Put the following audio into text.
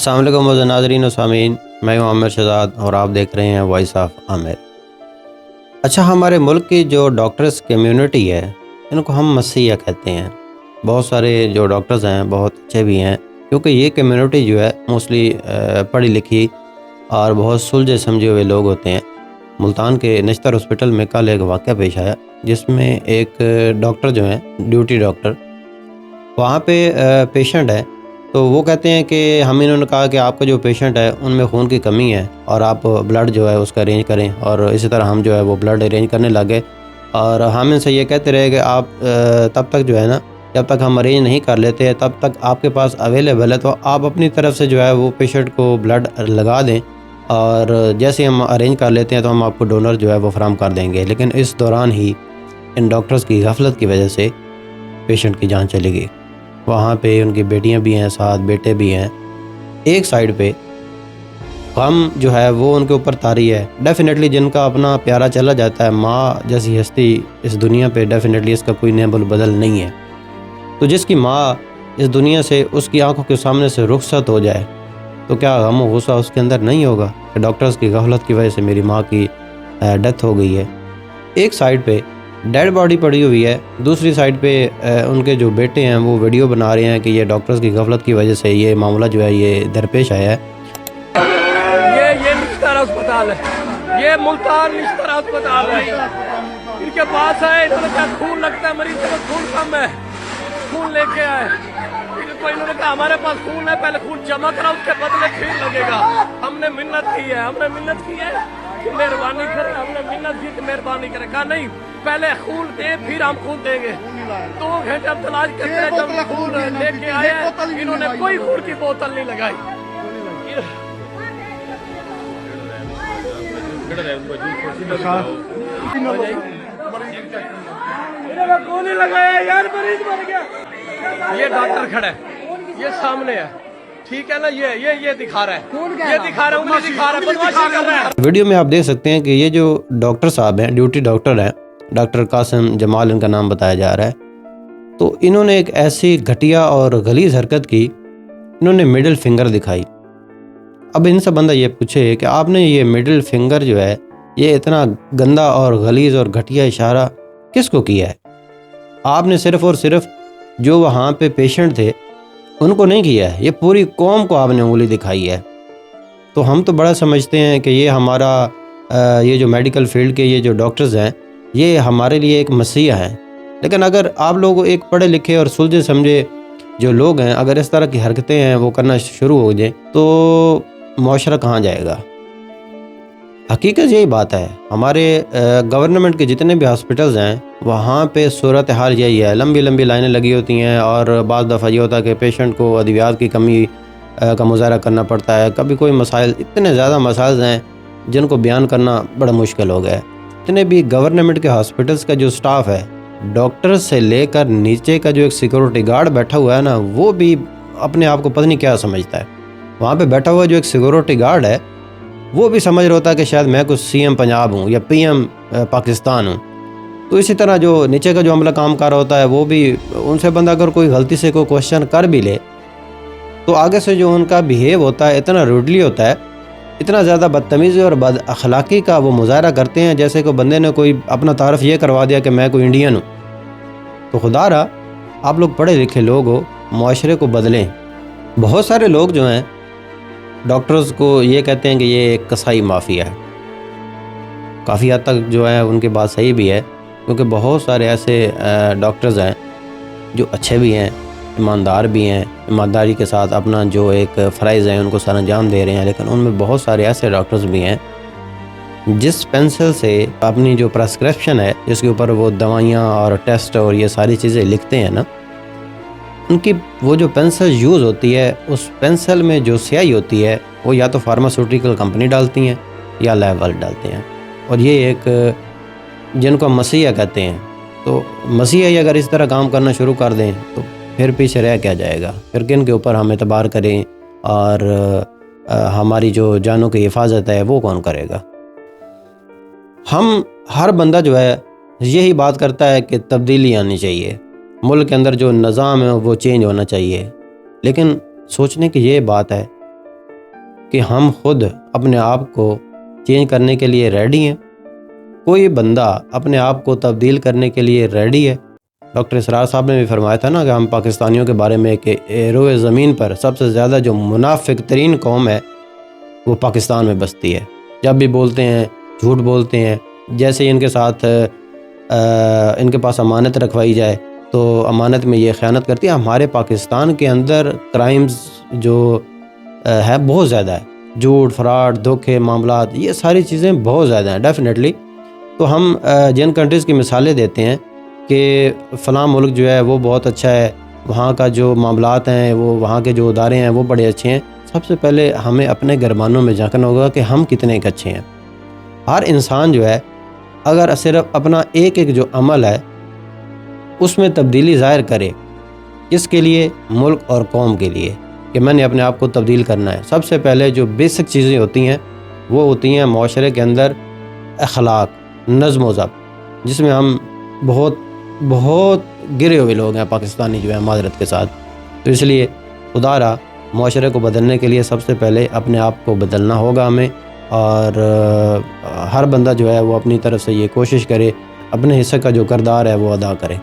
السلام علیکم معزز ناظرین و سامعین، میں ہوں عامر شہزاد اور آپ دیکھ رہے ہیں وائس آف عامر۔ اچھا، ہمارے ملک کی جو ڈاکٹرز کمیونٹی ہے ان کو ہم مسیحیہ کہتے ہیں۔ بہت سارے جو ڈاکٹرز ہیں بہت اچھے بھی ہیں، کیونکہ یہ کمیونٹی جو ہے موسٹلی پڑھی لکھی اور بہت سلجھے سمجھے ہوئے لوگ ہوتے ہیں۔ ملتان کے نشتر ہاسپٹل میں کل ایک واقعہ پیش آیا جس میں ایک ڈاکٹر جو ہیں، ڈیوٹی ڈاکٹر، وہاں پہ پیشنٹ ہے، تو وہ کہتے ہیں کہ انہوں نے کہا کہ آپ کا جو پیشنٹ ہے ان میں خون کی کمی ہے اور آپ بلڈ جو ہے اس کا ارینج کریں، اور اسی طرح ہم جو ہے وہ بلڈ ارینج کرنے لگے، اور ہم ان سے یہ کہتے رہے کہ آپ تب تک جو ہے نا، جب تک ہم ارینج نہیں کر لیتے تب تک آپ کے پاس اویلیبل ہے، تو آپ اپنی طرف سے جو ہے وہ پیشنٹ کو بلڈ لگا دیں، اور جیسے ہم ارینج کر لیتے ہیں تو ہم آپ کو ڈونر جو ہے وہ فراہم کر دیں گے۔ لیکن اس دوران ہی ان ڈاکٹرز کی غفلت کی وجہ سے پیشنٹ کی جان چلی گئی۔ وہاں پہ ان کی بیٹیاں بھی ہیں، ساتھ بیٹے بھی ہیں۔ ایک سائیڈ پہ غم جو ہے وہ ان کے اوپر طاری ہے۔ ڈیفینیٹلی جن کا اپنا پیارا چلا جاتا ہے، ماں جیسی ہستی اس دنیا پہ ڈیفینیٹلی اس کا کوئی نعم البدل نہیں ہے، تو جس کی ماں اس دنیا سے اس کی آنکھوں کے سامنے سے رخصت ہو جائے تو کیا غم و غصہ اس کے اندر نہیں ہوگا کہ ڈاکٹرز کی غفلت کی وجہ سے میری ماں کی ڈیتھ ہو گئی ہے۔ ایک سائیڈ پہ ڈیڈ باڈی پڑی ہوئی ہے، دوسری سائیڈ پہ ان کے جو بیٹے ہیں وہ ویڈیو بنا رہے ہیں کہ یہ ڈاکٹرز کی غفلت کی وجہ سے یہ معاملہ جو ہے یہ درپیش آیا ہے۔ یہ نشتر اسپتال ہے، یہ ملتان نشتر اسپتال ہے۔ ان کے پاس ہے، انہوں نے کہا خون لگتا ہے، مریض کو خون کم ہے، خون لے کے آئے۔ انہوں نے کہا ہمارے پاس خون ہے، پہلے خون جمع کرا، اس کے بدلے پھر لگے گا۔ ہم نے منت کی ہے کہ مہربانی کریں، ہم نے منت کی کہ مہربانی کریں۔ کہا نہیں، پہلے خون دیں پھر ہم خون دیں گے۔ 2 گھنٹے اب تلاش کرتے ہیں، جب خون لے کے آئے انہوں نے کوئی خون کی بوتل نہیں لگائی۔ کون نہیں لگایا یار، مریض مر گیا۔ یہ ڈاکٹر کھڑا ہے، یہ سامنے ہے، ٹھیک ہے نا، یہ دکھا رہا ہے، یہ دکھا رہا ہے، انگلی دکھا رہا ہے، بدماشی کر رہا ہے۔ ویڈیو میں آپ دیکھ سکتے ہیں کہ یہ جو ڈاکٹر صاحب ہیں، ڈیوٹی ڈاکٹر ہیں، ڈاکٹر قاسم جمال ان کا نام بتایا جا رہا ہے، تو انہوں نے ایک ایسی گھٹیا اور غلیظ حرکت کی، انہوں نے مڈل فنگر دکھائی۔ اب ان سے بندہ یہ پوچھے کہ آپ نے یہ مڈل فنگر جو ہے یہ اتنا گندا اور غلیظ اور گھٹیا اشارہ کس کو کیا ہے؟ آپ نے صرف اور صرف جو وہاں پہ پیشنٹ تھے ان کو نہیں کیا ہے، یہ پوری قوم کو آپ نے انگلی دکھائی ہے۔ تو ہم تو بڑا سمجھتے ہیں کہ یہ ہمارا یہ جو میڈیکل فیلڈ کے یہ جو ڈاکٹرز ہیں یہ ہمارے لیے ایک مسیحا ہے، لیکن اگر آپ لوگ ایک پڑھے لکھے اور سلجھے سمجھے جو لوگ ہیں اگر اس طرح کی حرکتیں ہیں وہ کرنا شروع ہو جائیں تو معاشرہ کہاں جائے گا؟ حقیقت یہی بات ہے، ہمارے گورنمنٹ کے جتنے بھی ہاسپٹلز ہیں وہاں پہ صورتحال یہی ہے، لمبی لمبی لائنیں لگی ہوتی ہیں، اور بعض دفعہ یہ ہوتا ہے کہ پیشنٹ کو ادویات کی کمی کا مظاہرہ کرنا پڑتا ہے۔ کبھی کوئی مسائل، اتنے زیادہ مسائل ہیں جن کو بیان کرنا بڑا مشکل ہو گیا ہے۔ جتنے بھی گورنمنٹ کے ہاسپٹلز کا جو سٹاف ہے، ڈاکٹر سے لے کر نیچے کا جو ایک سیکورٹی گارڈ بیٹھا ہوا ہے نا، وہ بھی اپنے آپ کو پتہ نہیں کیا سمجھتا ہے۔ وہاں پہ بیٹھا ہوا جو ایک سیکورٹی گارڈ ہے وہ بھی سمجھ رہا ہوتا ہے کہ شاید میں کچھ CM پنجاب ہوں یا PM پاکستان ہوں۔ تو اسی طرح جو نیچے کا جو عملہ کام کر رہا ہوتا ہے وہ بھی، ان سے بندہ اگر کوئی غلطی سے کوئی کوشچن کر بھی لے تو آگے سے جو ان کا بیہیو ہوتا ہے اتنا روڈلی ہوتا ہے، اتنا زیادہ بدتمیزی اور بد اخلاقی کا وہ مظاہرہ کرتے ہیں جیسے کہ بندے نے کوئی اپنا تعارف یہ کروا دیا کہ میں کوئی انڈین ہوں۔ تو خدا را آپ لوگ پڑھے لکھے لوگ ہو، معاشرے کو بدلیں۔ بہت سارے لوگ جو ہیں ڈاکٹرز کو یہ کہتے ہیں کہ یہ ایک کسائی مافیا ہے، کافی حد تک جو ہے ان کی بات صحیح بھی ہے، کیونکہ بہت سارے ایسے ڈاکٹرز ہیں جو اچھے بھی ہیں، ایماندار بھی ہیں، ایمانداری کے ساتھ اپنا جو ایک فرائض ہیں ان کو سر انجام دے رہے ہیں، لیکن ان میں بہت سارے ایسے ڈاکٹرز بھی ہیں جس پینسل سے اپنی جو پرسکرپشن ہے، جس کے اوپر وہ دوائیاں اور ٹیسٹ اور یہ ساری چیزیں لکھتے ہیں نا، ان کی وہ جو پینسل یوز ہوتی ہے، اس پینسل میں جو سیاہی ہوتی ہے وہ یا تو فارماسیوٹیکل کمپنی ڈالتی ہیں یا لیب ڈالتے ہیں، اور یہ ایک جن کو مسیحا کہتے ہیں، تو مسیحا ہی اگر اس طرح کام کرنا شروع کر دیں تو پھر پیچھے رہ کیا جائے گا؟ پھر کن کے اوپر ہم اعتبار کریں، اور ہماری جو جانوں کی حفاظت ہے وہ کون کرے گا؟ ہم ہر بندہ جو ہے یہی بات کرتا ہے کہ تبدیلی آنی چاہیے، ملک کے اندر جو نظام ہے وہ چینج ہونا چاہیے، لیکن سوچنے کی یہ بات ہے کہ ہم خود اپنے آپ کو چینج کرنے کے لیے ریڈی ہیں؟ کوئی بندہ اپنے آپ کو تبدیل کرنے کے لیے ریڈی ہے؟ ڈاکٹر اسرار صاحب نے بھی فرمایا تھا نا کہ ہم پاکستانیوں کے بارے میں کہ روئے زمین پر سب سے زیادہ جو منافق ترین قوم ہے وہ پاکستان میں بستی ہے. جب بھی بولتے ہیں جھوٹ بولتے ہیں. جیسے ان کے ساتھ ان کے پاس امانت رکھوائی جائے تو امانت میں یہ خیانت کرتی ہے. ہمارے پاکستان کے اندر کرائمز جو ہے بہت زیادہ ہے. جھوٹ، فراڈ، دھوکے، معاملات، یہ ساری چیزیں بہت زیادہ ہیں ڈیفینیٹلی. تو ہم جن کنٹریز کی مثالیں دیتے ہیں کہ فلاں ملک جو ہے وہ بہت اچھا ہے، وہاں کا جو معاملات ہیں، وہ وہاں کے جو ادارے ہیں وہ بڑے اچھے ہیں. سب سے پہلے ہمیں اپنے گرمانوں میں جھانکنا ہوگا کہ ہم کتنے ایک اچھے ہیں. ہر انسان جو ہے اگر صرف اپنا ایک جو عمل ہے اس میں تبدیلی ظاہر کرے، کس کے لیے؟ ملک اور قوم کے لیے، کہ میں نے اپنے آپ کو تبدیل کرنا ہے. سب سے پہلے جو بیسک چیزیں ہوتی ہیں وہ ہوتی ہیں معاشرے کے اندر اخلاق، نظم و ضبط، جس میں ہم بہت گرے ہوئے لوگ ہیں پاکستانی جو ہیں معذرت کے ساتھ. تو اس لیے خدا را معاشرے کو بدلنے کے لیے سب سے پہلے اپنے آپ کو بدلنا ہوگا ہمیں، اور ہر بندہ جو ہے وہ اپنی طرف سے یہ کوشش کرے اپنے حصے کا جو کردار ہے وہ ادا کرے.